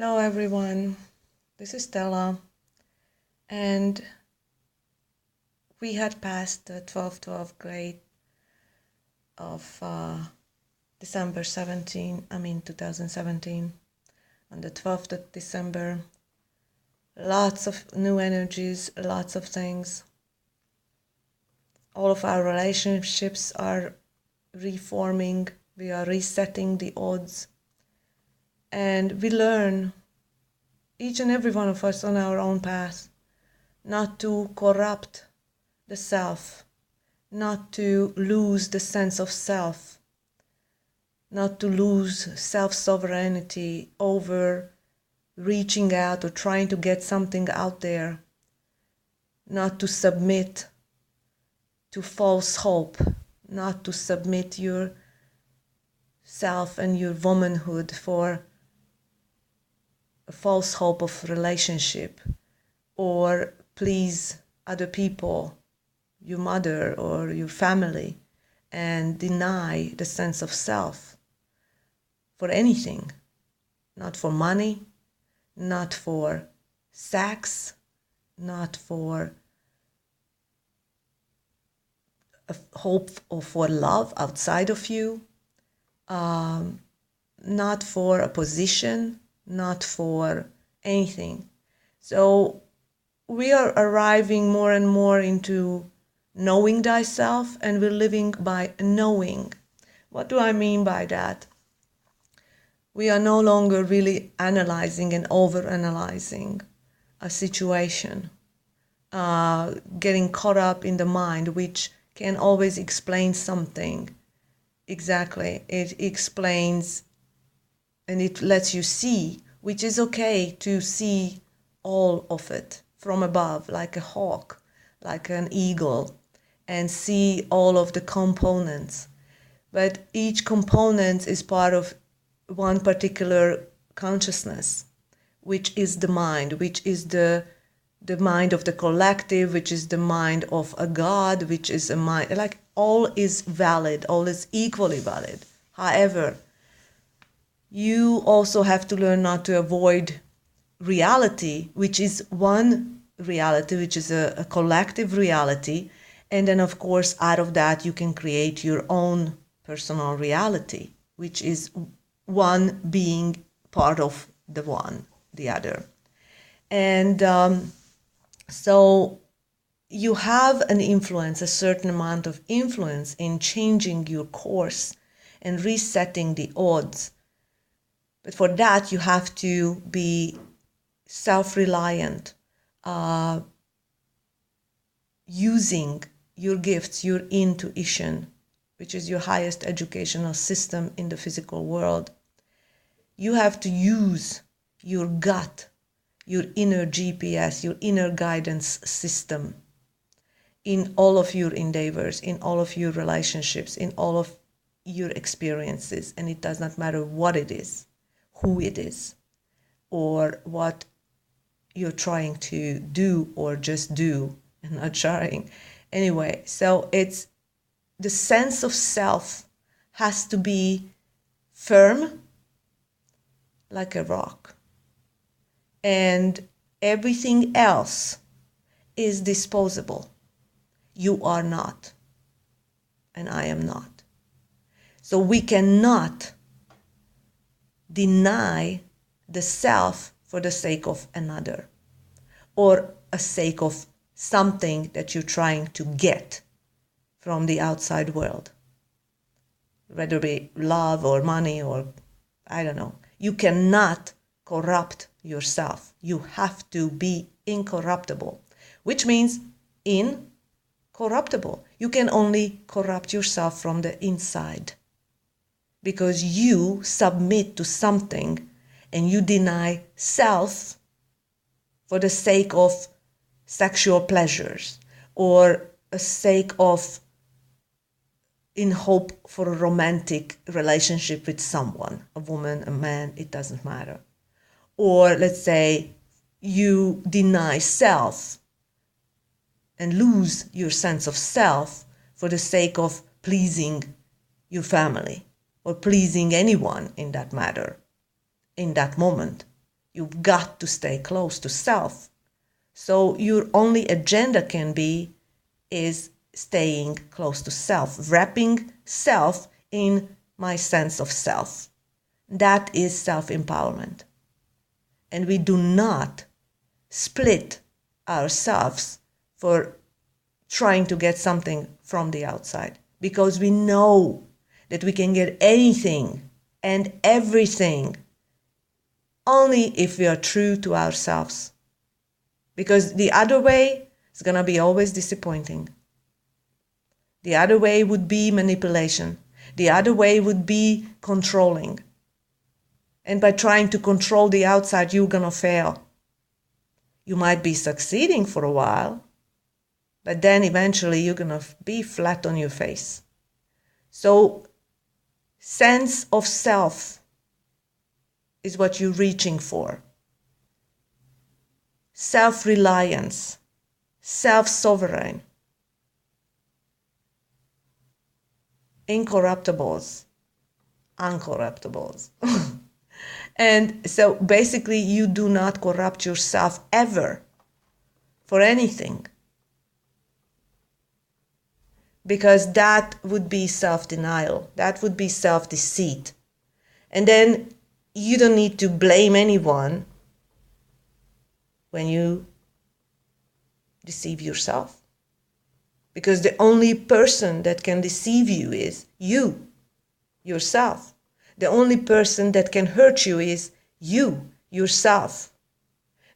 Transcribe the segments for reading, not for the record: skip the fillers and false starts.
Hello everyone, this is Stella, and we had passed the 12/12 grade of December 2017. On the 12th of December, lots of new energies, lots of things. All of our relationships are reforming, we are resetting the odds, and we learn, each and every one of us on our own path, not to corrupt the self, not to lose the sense of self, not to lose self-sovereignty over reaching out or trying to get something out there, not to submit to false hope, not to submit your self and your womanhood for a false hope of relationship or please other people, your mother or your family, and deny the sense of self for anything, not for money, not for sex, not for a hope or for love outside of you, not for a position, not for anything. So we are arriving more and more into knowing thyself, and we're living by knowing. What do I mean by that? We are no longer really analyzing and over-analyzing a situation, getting caught up in the mind, which can always explain something. Exactly, it explains and it lets you see, which is okay to see all of it from above, like a hawk, like an eagle, and see all of the components. But each component is part of one particular consciousness, which is the mind, which is the mind of the collective, which is the mind of a God, which is a mind, like all is valid, all is equally valid. However, you also have to learn not to avoid reality, which is one reality, which is a collective reality. And then, of course, out of that, you can create your own personal reality, which is one being part of the other. And so you have an influence, a certain amount of influence in changing your course and resetting the odds. But for that, you have to be self-reliant, using your gifts, your intuition, which is your highest educational system in the physical world. You have to use your gut, your inner GPS, your inner guidance system in all of your endeavors, in all of your relationships, in all of your experiences. And it does not matter what it is, who it is, or what you're trying to do or just do and not trying. Anyway, so it's the sense of self has to be firm like a rock. And everything else is disposable. You are not, and I am not. So we cannot deny the self for the sake of another, or a sake of something that you're trying to get from the outside world, whether it be love or money or I don't know. You cannot corrupt yourself. You have to be incorruptible, which means incorruptible. You can only corrupt yourself from the inside because you submit to something and you deny self for the sake of sexual pleasures or a sake of in hope for a romantic relationship with someone, a woman, a man, it doesn't matter. Or let's say you deny self and lose your sense of self for the sake of pleasing your family or pleasing anyone in that matter, in that moment. You've got to stay close to self. So your only agenda can be is staying close to self, wrapping self in my sense of self. That is self-empowerment. And we do not split ourselves for trying to get something from the outside, because we know that we can get anything and everything only if we are true to ourselves. Because the other way is going to be always disappointing. The other way would be manipulation. The other way would be controlling. And by trying to control the outside, you're going to fail. You might be succeeding for a while, but then eventually you're going to be flat on your face. So, sense of self is what you're reaching for. Self-reliance, self-sovereign, incorruptibles, uncorruptibles. And so basically you do not corrupt yourself ever for anything, because that would be self-denial, that would be self-deceit. And then you don't need to blame anyone when you deceive yourself, because the only person that can deceive you is you, yourself. The only person that can hurt you is you, yourself.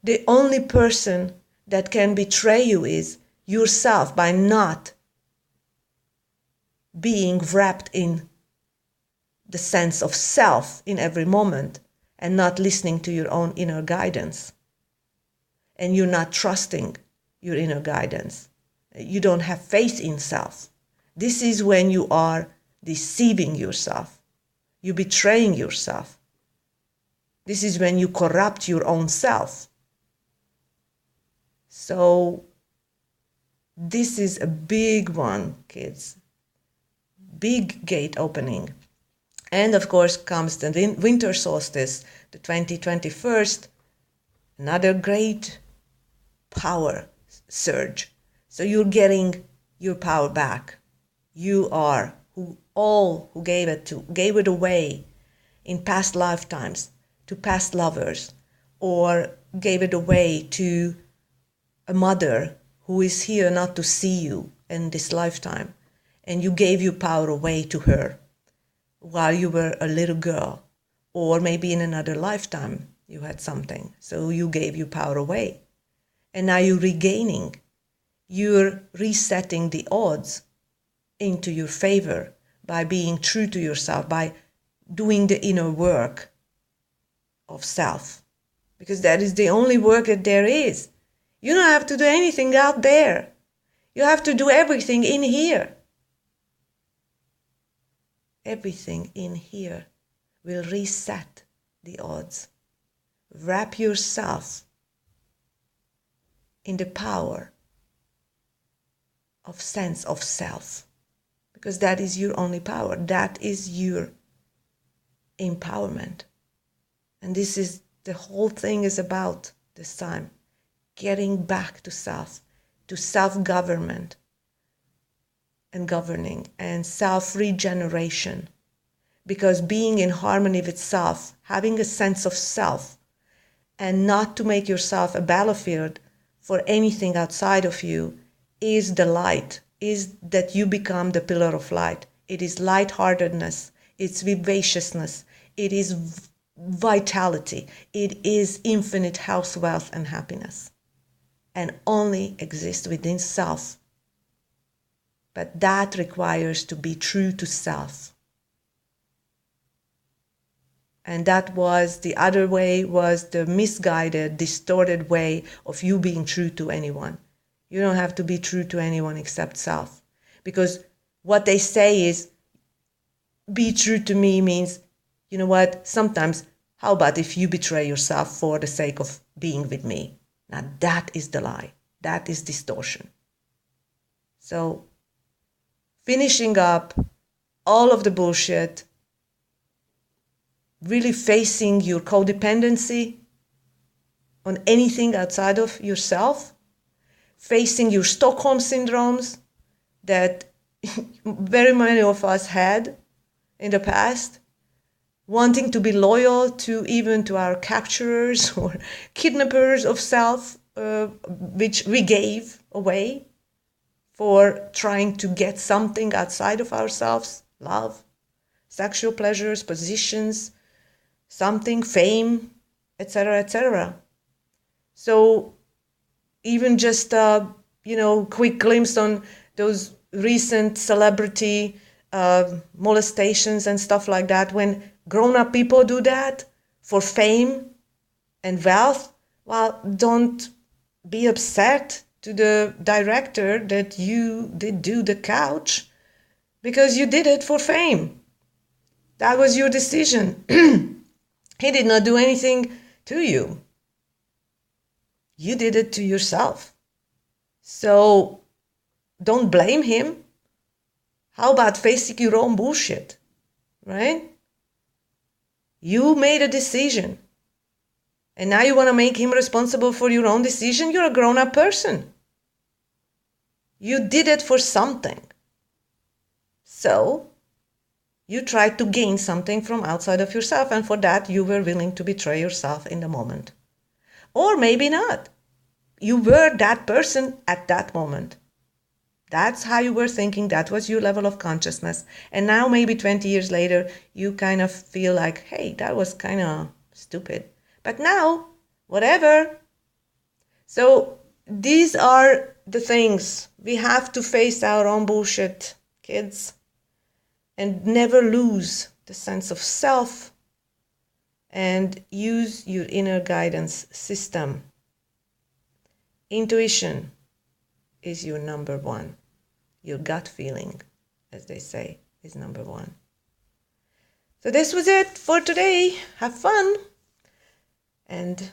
The only person that can betray you is yourself, by not being wrapped in the sense of self in every moment and not listening to your own inner guidance. And you're not trusting your inner guidance. You don't have faith in self. This is when you are deceiving yourself. You're betraying yourself. This is when you corrupt your own self. So this is a big one, kids. Big gate opening. And of course comes the winter solstice, the 2021st, another great power surge. So you're getting your power back. You are who gave it away in past lifetimes to past lovers, or gave it away to a mother who is here not to see you in this lifetime, and you gave your power away to her while you were a little girl, or maybe in another lifetime you had something, so you gave your power away. And now you're regaining, you're resetting the odds into your favor by being true to yourself, by doing the inner work of self. Because that is the only work that there is. You don't have to do anything out there. You have to do everything in here. Everything in here will reset the odds. Wrap yourself in the power of sense of self, because that is your only power. That is your empowerment. And this is the whole thing is about this time. Getting back to self-government and governing and self-regeneration. Because being in harmony with self, having a sense of self, and not to make yourself a battlefield for anything outside of you, is the light, is that you become the pillar of light. It is lightheartedness, it's vivaciousness, it is vitality, it is infinite health, wealth, and happiness. And only exists within self. But that requires to be true to self. And that was the other way, was the misguided, distorted way of you being true to anyone. You don't have to be true to anyone except self. Because what they say is, be true to me means, you know what, sometimes, how about if you betray yourself for the sake of being with me? Now that is the lie. That is distortion. So, finishing up all of the bullshit, really facing your codependency, on anything outside of yourself, facing your Stockholm syndromes that very many of us had in the past, wanting to be loyal to even to our capturers or kidnappers of self, which we gave away for trying to get something outside of ourselves, love, sexual pleasures, positions, something, fame, etc., etc. So even just quick glimpse on those recent celebrity molestations and stuff like that, when grown-up people do that for fame and wealth, well, don't be upset to the director that you did do the couch, because you did it for fame. That was your decision. He did not do anything to you. You did it to yourself. So don't blame him. How about facing your own bullshit, right? You made a decision, and now you want to make him responsible for your own decision? You're a grown-up person. You did it for something. So you tried to gain something from outside of yourself, and for that you were willing to betray yourself in the moment. Or maybe not. You were that person at that moment. That's how you were thinking. That was your level of consciousness. And now maybe 20 years later, you kind of feel like, hey, that was kind of stupid. But now, whatever. So these are the things. We have to face our own bullshit, kids, and never lose the sense of self, and use your inner guidance system. Intuition is your number one. Your gut feeling, as they say, is number one. So this was it for today. Have fun. And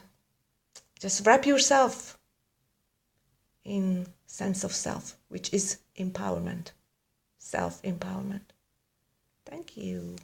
just wrap yourself in sense of self, which is empowerment. Self-empowerment. Thank you.